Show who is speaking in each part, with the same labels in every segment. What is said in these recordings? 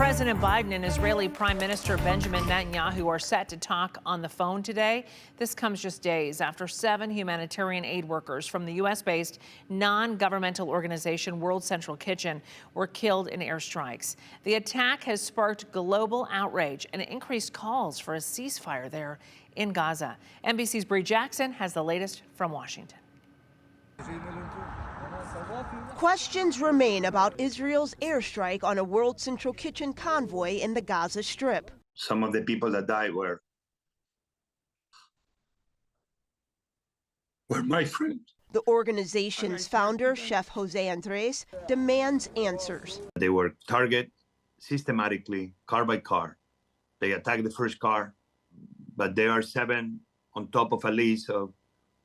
Speaker 1: President Biden and Israeli Prime Minister Benjamin Netanyahu are set to talk on the phone today. This comes just days after 7 humanitarian aid workers from the U.S.-based non-governmental organization World Central Kitchen were killed in airstrikes. The attack has sparked global outrage and increased calls for a ceasefire there in Gaza. NBC's Bree Jackson has the latest from Washington.
Speaker 2: Questions remain about Israel's airstrike on a World Central Kitchen convoy in the Gaza Strip.
Speaker 3: Some of the people that died were my friends.
Speaker 2: The organization's founder, Chef Jose Andres, demands answers.
Speaker 3: They were targeted systematically, car by car. They attacked the first car, but there are 7 on top of a list of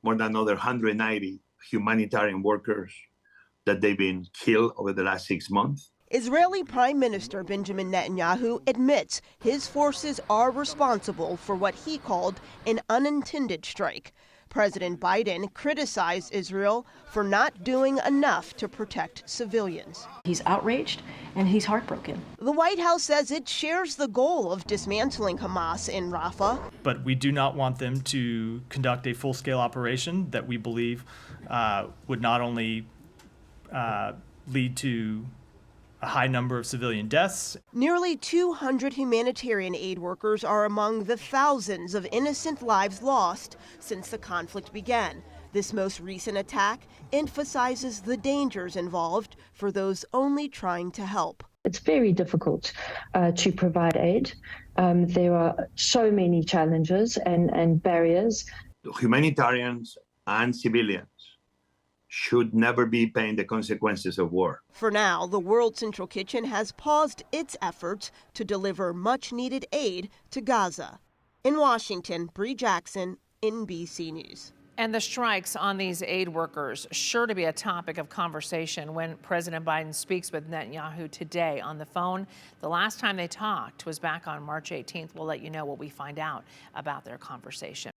Speaker 3: more than another 190 humanitarian workers that they've been killed over the last 6 months.
Speaker 2: Israeli Prime Minister Benjamin Netanyahu admits his forces are responsible for what he called an unintended strike. President Biden criticized Israel for not doing enough to protect civilians.
Speaker 4: He's outraged and he's heartbroken.
Speaker 2: The White House says it shares the goal of dismantling Hamas in Rafah.
Speaker 5: But we do not want them to conduct a full-scale operation that we believe would not only lead to a high number of civilian deaths.
Speaker 2: Nearly 200 humanitarian aid workers are among the thousands of innocent lives lost since the conflict began. This most recent attack emphasizes the dangers involved for those only trying to help.
Speaker 6: It's very difficult to provide aid. There are so many challenges and barriers.
Speaker 3: Humanitarians and civilians should never be paying the consequences of war.
Speaker 2: For now, the World Central Kitchen has paused its efforts to deliver much-needed aid to Gaza. In Washington, Bree Jackson, NBC News.
Speaker 1: And the strikes on these aid workers sure to be a topic of conversation when President Biden speaks with Netanyahu today on the phone. The last time they talked was back on March 18th. We'll let you know what we find out about their conversation.